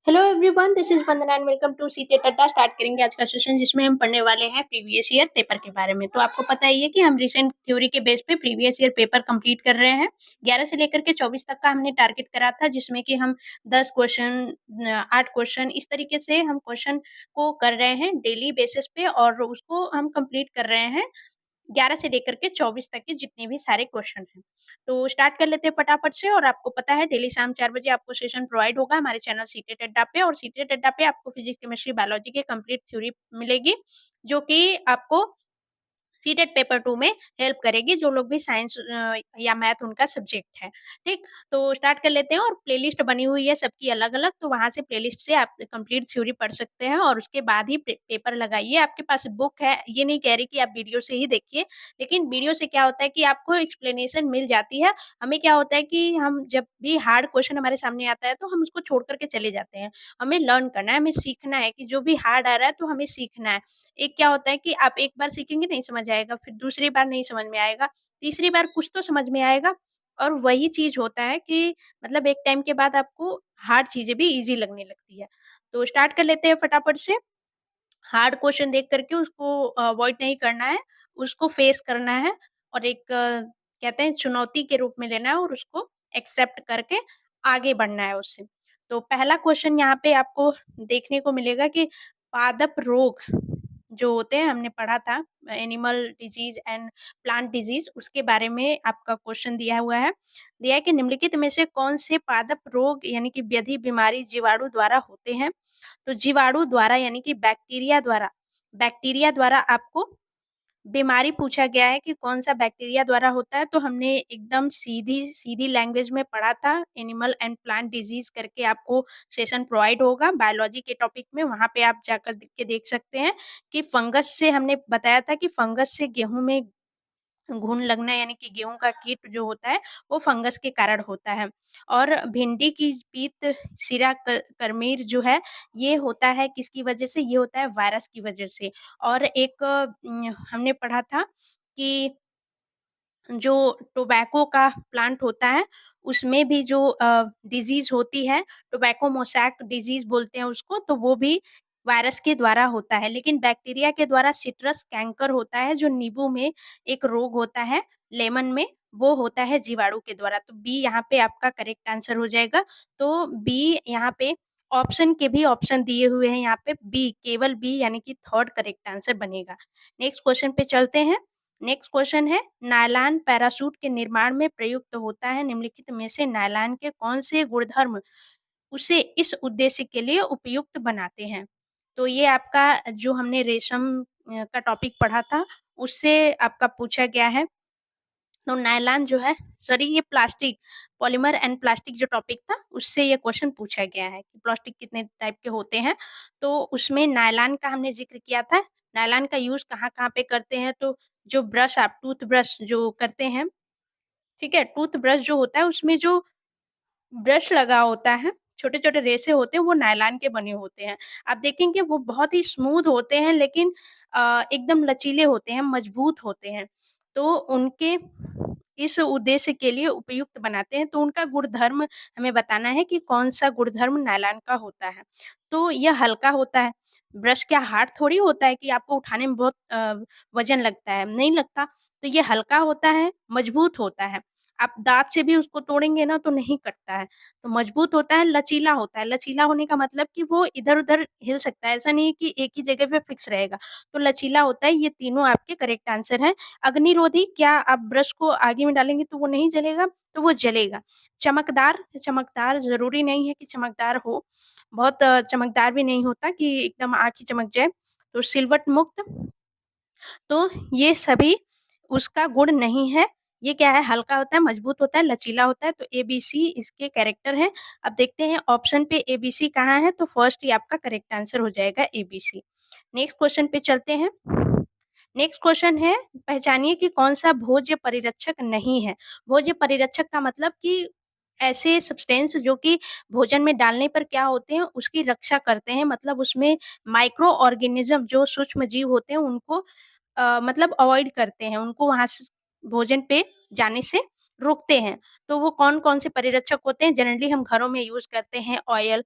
Hello everyone, this is Vandana and welcome to CTET Adda. Start करेंगे आज का सेशन जिसमें हम पढ़ने वाले हैं प्रीवियस ईयर पेपर के बारे में। तो आपको पता ही है कि हम रिसेंट थ्योरी के बेस पे प्रीवियस ईयर पेपर कंप्लीट कर रहे हैं। 11 से लेकर के 24 तक का हमने टारगेट करा था, जिसमें कि हम 10 क्वेश्चन 8 क्वेश्चन इस तरीके से हम क्वेश्चन को कर रहे हैं डेली बेसिस पे, और उसको हम कंप्लीट कर रहे हैं 11 से लेकर के 24 तक के जितने भी सारे क्वेश्चन हैं। तो स्टार्ट कर लेते हैं फटाफट से। और आपको पता है डेली शाम 4 बजे आपको सेशन प्रोवाइड होगा हमारे चैनल सीटेट अड्डा पे, और सीटेट अड्डा पे आपको फिजिक्स, केमिस्ट्री, बायोलॉजी के कंप्लीट थ्योरी मिलेगी, जो कि आपको सीटेट पेपर 2 में हेल्प करेगी, जो लोग भी साइंस या मैथ उनका सब्जेक्ट है। ठीक? तो स्टार्ट कर लेते हैं। और प्लेलिस्ट बनी हुई है सबकी अलग-अलग, तो वहाँ से प्लेलिस्ट से आप कंप्लीट थ्योरी पढ़ सकते हैं और उसके बाद ही पेपर लगाइए। आपके पास बुक है, ये नहीं कह रही कि आप वीडियो से ही देखिए, लेकिन वीडियो से क्या होता है कि आपको एक्सप्लेनेशन मिल जाती है। हमें क्या होता है कि हम जब भी हार्ड क्वेश्चन हमारे सामने आता है, तो हम उसको छोड़ कर के चले जाते हैं। हमें लर्न करना है, हमें सीखना है कि जो भी हार्ड आ रहा है, तो हमें सीखना है। एक क्या होता है कि आप एक बार सीखेंगे नहीं समझ आएगा, फिर दूसरी बार नहीं समझ में आएगा, तीसरी बार कुछ तो समझ में आएगा, और वही चीज़ होता है कि मतलब एक टाइम के बाद आपको हार्ड चीज़ें भी ईज़ी लगने लगती है। तो स्टार्ट कर लेते हैं फटाफट से। हार्ड क्वेश्चन देख कर के उसको अवॉइड नहीं करना है, उसको फेस करना है, और एक कहते हैं चुनौती के रूप में लेना है, और उसको एक्सेप्ट करके आगे बढ़ना है उससे। तो पहला क्वेश्चन यहाँ पे आपको देखने को मिलेगा कि पादप रोग जो होते हैं, हमने पढ़ा था animal disease and plant disease, उसके बारे में आपका क्वेश्चन दिया हुआ है। दिया है कि निम्नलिखित में से कौन से पादप रोग यानी कि व्याधि बीमारी जीवाणु द्वारा होते हैं। तो जीवाणु द्वारा यानी कि बैक्टीरिया द्वारा आपको बीमारी पूछा गया है कि कौन-सा बैक्टीरिया द्वारा होता है, तो हमने एकदम सीधी लैंग्वेज में पढ़ा था। एनिमल एंड प्लांट डिजीज़ करके आपको सेशन प्रोवाइड होगा बायोलॉजी के टॉपिक में, वहाँ पे आप जाकर के देख सकते हैं कि फंगस से हमने बताया था कि फंगस से गेहूँ में घुन लगना यानी कि गेहूँ का कीट जो होता है, वो फंगस के कारण होता है। और भिंडी की पीत सिरा कर्मीर जो है, ये होता है किसकी वजह से? ये होता है वायरस की वजह से। और एक हमने पढ़ा था कि जो टोबैको का प्लांट होता है, उसमें भी जो डिज़ीज़ होती है, टोबैको मोसैक डिज़ीज़ बोलते हैं उसको, तो वो भी वायरस के द्वारा होता है। लेकिन बैक्टीरिया के द्वारा सिट्रस कैंकर होता है, जो नींबू में एक रोग होता है, लेमन में, वो होता है जीवाणु के द्वारा। तो बी यहाँ पे आपका करेक्ट आंसर हो जाएगा। तो बी यहाँ पे ऑप्शन के भी ऑप्शन दिए हुए हैं यहाँ पे, बी, केवल बी यानी कि थर्ड करेक्ट आंसर बनेगा। नेक्स्ट क्वेश्चन पे चलते हैं। नेक्स्ट क्वेश्चन है, नायलॉन पैराशूट के निर्माण में प्रयुक्त होता है, निम्नलिखित में से नायलॉन के कौन से गुणधर्म उसे इस उद्देश्य के लिए उपयुक्त बनाते हैं? तो ये आपका जो हमने रेशम का टॉपिक पढ़ा था, उससे आपका पूछा गया है। तो नायलॉन जो है, सॉरी, ये प्लास्टिक, पॉलीमर एंड प्लास्टिक जो टॉपिक था, उससे ये क्वेश्चन पूछा गया है कि प्लास्टिक कितने टाइप के होते हैं। तो उसमें नायलॉन का हमने ज़िक्र किया था। नायलॉन का यूज़ कहाँ-कहाँ पे करते हैं, तो जो ब्रश आप टूथब्रश जो करते हैं, ठीक है? टूथब्रश जो होता है उसमें जो ब्रश लगा होता है, छोटे-छोटे रेशे होते हैं, वो नायलॉन के बने होते हैं। आप देखेंगे वो बहुत ही स्मूथ होते हैं, लेकिन एकदम लचीले होते हैं, मजबूत होते हैं। तो उनके इस उद्देश्य के लिए उपयुक्त बनाते हैं, तो उनका गुणधर्म हमें बताना है कि कौन-सा गुणधर्म नायलॉन का होता है। तो यह हल्का होता है। ब्रश क्या हार्ड थोड़ी होता है कि आपको उठाने में बहुत वज़न लगता है, नहीं लगता। तो ये हल्का होता है, मजबूत होता है। आप दाँत से भी उसको तोड़ेंगे ना तो नहीं कटता है। तो मजबूत होता है, लचीला होता है। लचीला होने का मतलब कि वो इधर-उधर हिल सकता है, ऐसा नहीं है कि एक ही जगह पे फिक्स रहेगा। तो लचीला होता है, ये तीनों आपके करेक्ट आंसर हैं। अग्निरोधी, क्या आप ब्रश को आगे में डालेंगे तो वो नहीं जलेगा? तो वो जलेगा। चमकदार, चमकदार ज़रूरी नहीं है कि चमकदार हो, बहुत चमकदार भी नहीं होता कि एकदम आँख ही चमक जाए। तो सिलवट मुक्त, तो ये सभी उसका गुण नहीं है। ये क्या है? हल्का होता है, मजबूत होता है, लचीला होता है, तो एबीसी इसके कैरेक्टर हैं। अब देखते हैं ऑप्शन पे एबीसी कहाँ है, तो फर्स्ट ही आपका करेक्ट आंसर हो जाएगा एबीसी। नेक्स्ट क्वेश्चन पे चलते हैं। नेक्स्ट क्वेश्चन है, पहचानिए कि कौन-सा भोज्य परिरक्षक नहीं है। भोज्य परिरक्षक का मतलब कि ऐसे सब्सटेंस जो कि भोजन में डालने पर क्या होते हैं, उसकी रक्षा करते हैं, मतलब उसमें माइक्रो ऑर्गेनिज़्म जो सूक्ष्म जीव होते हैं उनको मतलब अवॉइड करते हैं, उनको वहाँ से भोजन पे जाने से रोकते हैं। तो वो कौन-कौन से परिरक्षक होते हैं? जनरली हम घरों में यूज़ करते हैं ऑयल,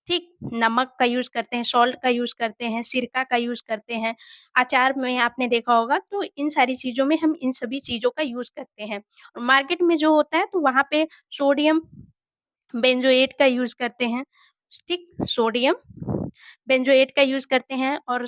ठीक? नमक का यूज़ करते हैं, सॉल्ट का यूज़ करते हैं, सिरका का यूज़ करते हैं। अचार में आपने देखा होगा तो इन सारी चीज़ों में हम इन सभी चीज़ों का यूज़ करते हैं। और मार्केट में जो होता है तो वहाँ पे सोडियम बेंज़ोएट का यूज़ करते हैं, ठीक? सोडियम बेंज़ोएट का यूज़ करते हैं और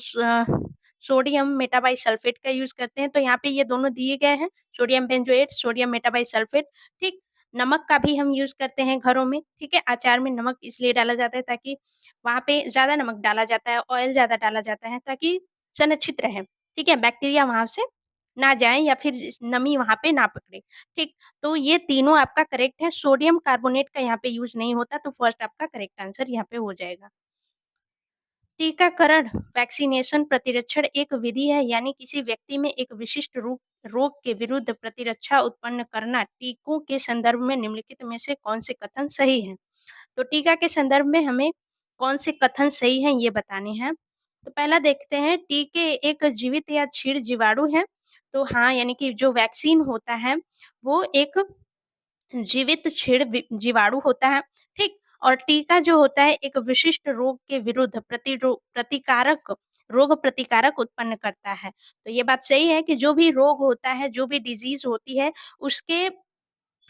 सोडियम मेटाबाइसल्फ़ेट का यूज़ करते हैं, तो यहाँ पे ये दोनों दिए गए हैं, सोडियम बेंज़ोएट, सोडियम मेटाबाइसल्फ़ेट, ठीक? नमक का भी हम यूज़ करते हैं घरों में, ठीक है? अचार में नमक इसलिए डाला जाता है ताकि वहाँ पे ज़्यादा नमक डाला जाता है, ऑयल ज़्यादा डाला जाता है ताकि संरक्षित रहे, ठीक है? बैक्टीरिया वहाँ से ना जाएँ या फिर नमी वहाँ पे ना पकड़े, ठीक? तो ये तीनों आपका करेक्ट है, सोडियम कार्बोनेट का यहाँ पे यूज़ नहीं होता, तो फर्स्ट आपका करेक्ट आंसर यहाँ पे हो जाएगा। टीकाकरण, वैक्सीनेशन प्रतिरक्षण एक विधि है यानी किसी व्यक्ति में एक विशिष्ट रूप रोग के विरुद्ध प्रतिरक्षा उत्पन्न करना। टीकों के संदर्भ में निम्नलिखित में से कौन से कथन सही हैं? तो टीका के संदर्भ में हमें कौन से कथन सही हैं ये बताने हैं। तो पहला देखते हैं टीके एक जीवित या क्षीण जीवाणु है। तो हाँ, यानी कि जो वैक्सीन होता है वो एक जीवित क्षीण जीवाणु होता है, ठीक? और टीका जो होता है एक विशिष्ट रोग के विरुद्ध प्रतिकारक रोग प्रतिकारक उत्पन्न करता है। तो ये बात सही है कि जो भी रोग होता है, जो भी डिज़ीज़ होती है, उसके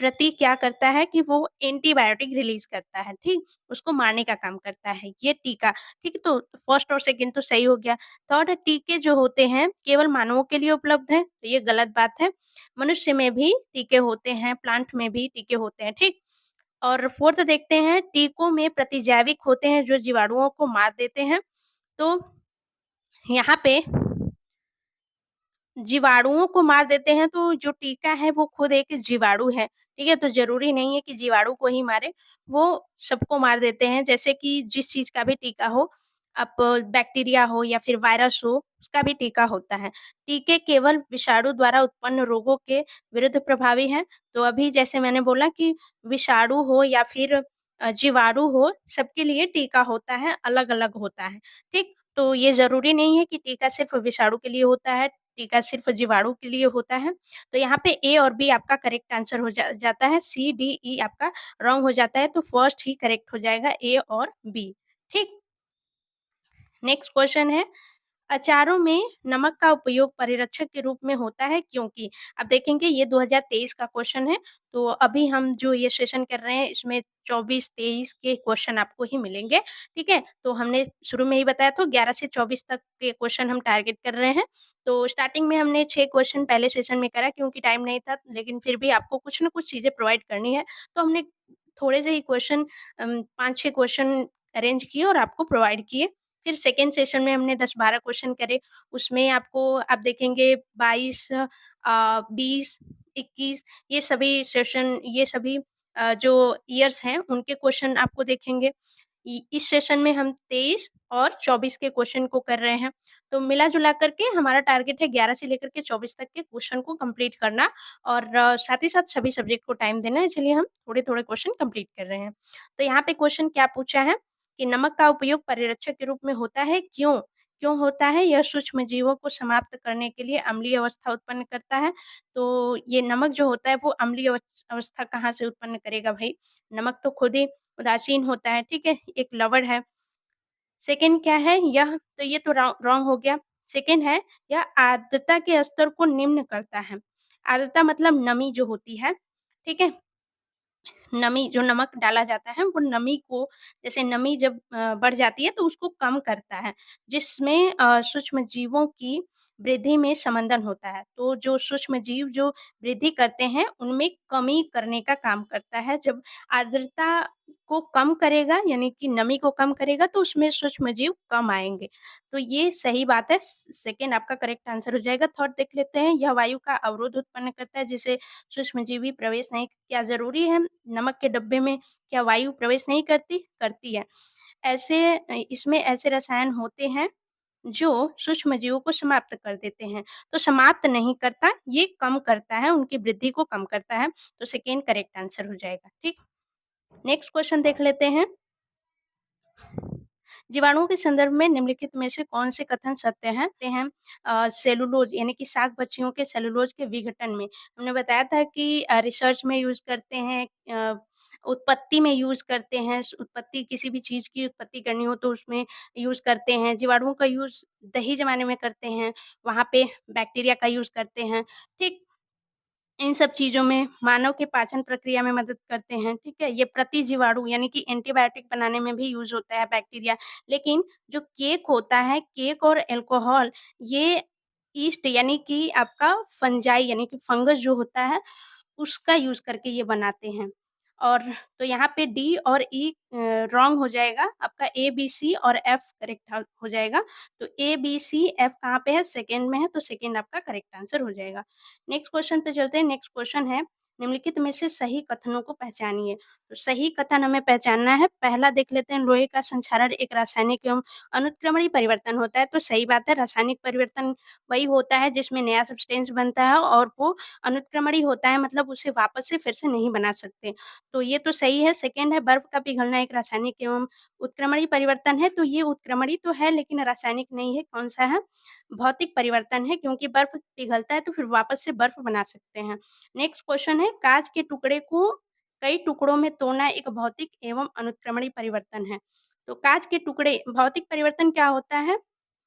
प्रति क्या करता है कि वो एंटीबायोटिक रिलीज़ करता है, ठीक? उसको मारने का काम करता है, ये टीका, ठीक है? तो फर्स्ट और सेकंड तो सही हो गया। थर्ड टीके जो होते हैं केवल मानवों के लिए उपलब्ध हैं, तो ये गलत बात है। मनुष्य में भी टीके होते हैं, प्लांट में भी टीके होते हैं, ठीक? और फोर्थ देखते हैं टीकों में प्रतिजैविक होते हैं जो जीवाणुओं को मार देते हैं। तो यहाँ पे जीवाणुओं को मार देते हैं तो जो टीका है वो खुद एक जीवाणु है, ठीक है? तो ज़रूरी नहीं है कि जीवाणु को ही मारे, वो सबको मार देते हैं जैसे कि जिस चीज़ का भी टीका हो, अब बैक्टीरिया हो या फिर वायरस हो, उसका भी टीका होता है। टीके केवल विषाणु द्वारा उत्पन्न रोगों के विरुद्ध प्रभावी हैं, तो अभी जैसे मैंने बोला कि विषाणु हो या फिर जीवाणु हो, सबके लिए टीका होता है, अलग-अलग होता है, ठीक? तो ये ज़रूरी नहीं है कि टीका सिर्फ़ विषाणु के लिए होता है, टीका सिर्फ़ जीवाणु के लिए होता है। तो यहाँ पे ए और बी आपका करेक्ट आंसर हो जाता है, सी, डी, ई आपका रॉन्ग हो जाता है, तो फर्स्ट ही करेक्ट हो जाएगा ए और बी, ठीक? नेक्स्ट क्वेश्चन है अचारों में नमक का उपयोग परिरक्षक के रूप में होता है क्योंकि अब देखेंगे ये 2023 का क्वेश्चन है, तो अभी हम जो ये सेशन कर रहे हैं इसमें 24-23 के क्वेश्चन आपको ही मिलेंगे, ठीक है? तो हमने शुरू में ही बताया था 11 से 24 तक के क्वेश्चन हम टारगेट कर रहे हैं। तो स्टार्टिंग में हमने 6 क्वेश्चन पहले सेशन में करा क्योंकि टाइम नहीं था, लेकिन फिर भी आपको कुछ न कुछ चीज़ें प्रोवाइड करनी है, तो हमने थोड़े से ही क्वेश्चन 5-6 क्वेश्चन अरेंज किए और आपको प्रोवाइड किए। फिर सेकंड सेशन में हमने 10-12 क्वेश्चन करे, उसमें आपको आप देखेंगे 22 20, 21 ये सभी सेशन ये सभी जो ईयर्स हैं उनके क्वेश्चन आपको देखेंगे। इस सेशन में हम 23 और 24 के क्वेश्चन को कर रहे हैं। तो मिला-जुला करके हमारा टारगेट है 11 से लेकर के 24 तक के क्वेश्चन को कंप्लीट करना और साथ ही साथ सभी सब्जेक्ट को टाइम देना है, इसलिए हम थोड़े-थोड़े क्वेश्चन कंप्लीट कर रहे हैं। तो यहाँ पे क्वेश्चन क्या पूछा है कि नमक का उपयोग परिरक्षक के रूप में होता है, क्यों? क्यों होता है? यह सूक्ष्म जीवों को समाप्त करने के लिए अम्लीय अवस्था उत्पन्न करता है। तो ये नमक जो होता है वो अम्लीय अवस्था कहाँ से उत्पन्न करेगा भई? नमक तो खुद ही उदासीन होता है, ठीक है? एक लवण है। सेकंड क्या है? यह तो ये तो रॉन्ग हो गया। सेकंड है, यह आर्द्रता के स्तर को निम्न करता है। आर्द्रता मतलब नमी जो होती है, ठीक है? नमी जो नमक डाला जाता है वो नमी को जैसे नमी जब बढ़ जाती है तो उसको कम करता है, जिसमें सूक्ष्म जीवों की वृद्धि में समंदन होता है। तो जो सूक्ष्म जीव जो वृद्धि करते हैं उनमें कमी करने का काम करता है। जब आर्द्रता को कम करेगा यानी कि नमी को कम करेगा तो उसमें सूक्ष्म जीव कम आएँगे। तो ये सही बात है। सेकंड आपका करेक्ट आंसर हो जाएगा। थर्ड देख लेते हैं, यह वायु का अवरोध उत्पन्न करता है जिसे सूक्ष्मजीवी प्रवेश नहीं क्या ज़रूरी है नमक के डब्बे में क्या वायु प्रवेश नहीं करती? करती है। इसमें ऐसे रसायन होते हैं जो सूक्ष्मजीवों को समाप्त कर देते हैं। तो समाप्त नहीं करता, ये कम करता है, उनकी वृद्धि को कम करता है। तो सेकंड करेक्ट आंसर हो जाएगा, ठीक? नेक्स्ट क्वेश्चन देख लेते हैं। जीवाणुओं के संदर्भ में निम्नलिखित में से कौन से कथन सत्य हैं? सेलुलोज़ यानी कि शाक-बच्चियों के सेलुलोज़ के विघटन में। हमने बताया था कि रिसर्च में यूज़ करते हैं उत्पत्ति में यूज़ करते हैं, उत्पत्ति किसी भी चीज़ की उत्पत्ति करनी हो तो उसमें यूज़ करते हैं। जीवाणुओं का यूज़ दही जमाने में करते हैं, वहाँ पे बैक्टीरिया का यूज़ करते हैं, ठीक? इन सब चीज़ों में मानव के पाचन प्रक्रिया में मदद करते हैं, ठीक है? ये प्रतिजीवाणु यानी कि एंटीबायोटिक बनाने में भी यूज़ होता है बैक्टीरिया। लेकिन जो केक होता है, केक और अल्कोहल ये यीस्ट यानी कि आपका फंजाई यानी कि फंगस जो होता है उसका यूज़ करके ये बनाते हैं। और तो यहाँ पे डी और ई रॉन्ग हो जाएगा, आपका ए, बी, सी और एफ करेक्ट हो जाएगा। तो ए, बी, सी, एफ कहाँ पे है? सेकंड में है, तो सेकंड आपका करेक्ट आंसर हो जाएगा। नेक्स्ट क्वेश्चन पे चलते हैं, नेक्स्ट क्वेश्चन है, निम्नलिखित में से सही कथनों को पहचानिए। तो सही कथन हमें पहचानना है, पहला देख लेते हैं, लोहे का संक्षारण एक रासायनिक एवं अनुत्क्रमणीय परिवर्तन होता है, तो सही बात है, रासायनिक परिवर्तन वही होता है जिसमें नया सब्सटेंस बनता है और वो अनुत्क्रमणीय होता है मतलब उसे वापस से फिर से नहीं बना सकते। तो ये तो सही है, सेकंड है बर्फ का पिघलना एक रासायनिक एवं उत्क्रमणीय परिवर्तन है, तो ये उत्क्रमणीय तो है लेकिन रासायनिक नहीं है, कौन-सा है? भौतिक परिवर्तन है क्योंकि बर्फ पिघलता है तो फिर वापस से बर्फ बना सकते हैं। नेक्स्ट क्वेश्चन है काँच के टुकड़े को कई टुकड़ों में तोड़ना एक भौतिक एवं अनुत्क्रमणीय परिवर्तन है। तो काँच के टुकड़े भौतिक परिवर्तन क्या होता है?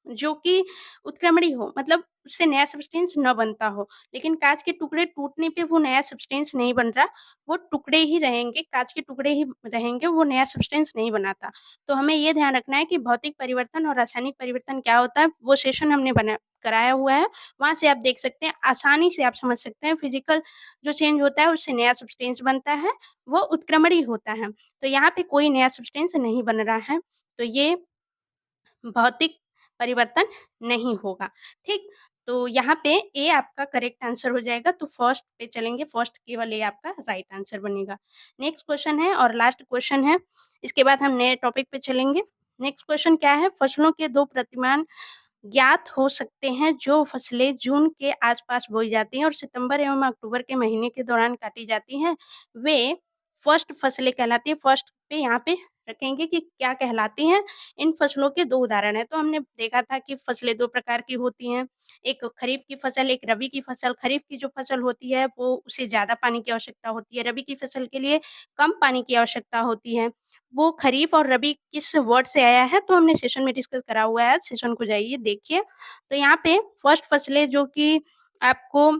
जो कि उत्क्रमणीय हो मतलब उससे नया सब्सटेंस ना बनता हो। लेकिन काँच के टुकड़े टूटने पे वो नया सब्सटेंस नहीं बन रहा, वो टुकड़े ही रहेंगे, काँच के टुकड़े ही रहेंगे, वो नया सब्सटेंस नहीं बनाता। तो हमें ये ध्यान रखना है कि भौतिक परिवर्तन और रासायनिक परिवर्तन क्या होता है, वो सेशन हमने कराया हुआ है, वहाँ से आप देख सकते हैं, आसानी से आप समझ सकते हैं फिज़िकल जो चेंज होता है उससे नया सब्सटेंस बनता है, वो उत्क्रमणीय होता है। तो यहाँ पे कोई नया सब्सटेंस नहीं बन रहा है, तो ये भौतिक परिवर्तन नहीं होगा, ठीक? तो यहाँ पे ए आपका करेक्ट आंसर हो जाएगा, तो फर्स्ट पे चलेंगे, फर्स्ट केवल ए आपका राइट आंसर बनेगा। नेक्स्ट क्वेश्चन है और लास्ट क्वेश्चन है, इसके बाद हम नए टॉपिक पे चलेंगे। नेक्स्ट क्वेश्चन क्या है? फसलों के 2 प्रतिमान ज्ञात हो सकते हैं जो फसलें जून के आस-पास बोई जाती हैं और सितंबर एवं अक्टूबर के महीने के दौरान काटी जाती हैं, वे फर्स्ट फसलें कहलाती हैं। फर्स्ट पे यहाँ पे रखेंगे कि क्या कहलाती हैं, इन फसलों के 2 उदाहरण हैं। तो हमने देखा था कि फसलें 2 प्रकार की होती हैं, एक खरीफ की फसल, एक रबी की फसल। खरीफ की जो फसल होती है वो उसे ज़्यादा पानी की आवश्यकता होती है, रबी की फसल के लिए कम पानी की आवश्यकता होती है। वो खरीफ और रबी किस वर्ड से आया है तो हमने सेशन में डिस्कस करा हुआ है, सेशन को जाइए देखिए। तो यहाँ पे फर्स्ट फसलें जो कि आपको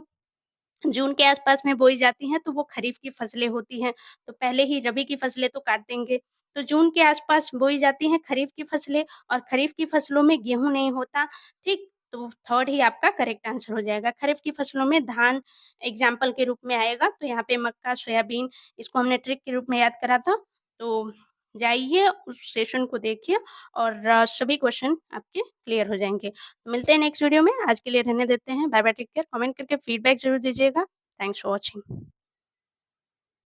जून के आस-पास में बोई जाती हैं, तो वो खरीफ की फसलें होती हैं। तो पहले ही रबी की फसलें तो काट देंगे। तो जून के आस-पास बोई जाती हैं खरीफ की फसलें और खरीफ की फसलों में गेहूँ नहीं होता, ठीक? तो थर्ड ही आपका करेक्ट आंसर हो जाएगा। खरीफ की फसलों में धान एग्ज़ाम्पल के रूप में आएगा, तो यहाँ पे मक्का, सोयाबीन इसको हमने ट्रिक के रूप में याद करा था। तो जाइए उस सेशन को देखिए और सभी क्वेश्चन आपके क्लियर हो जाएँगे। मिलते हैं नेक्स्ट वीडियो में, आज के लिए रहने देते हैं। Bye bye, take care. Comment करके फीडबैक ज़रूर दीजिएगा। Thanks for watching.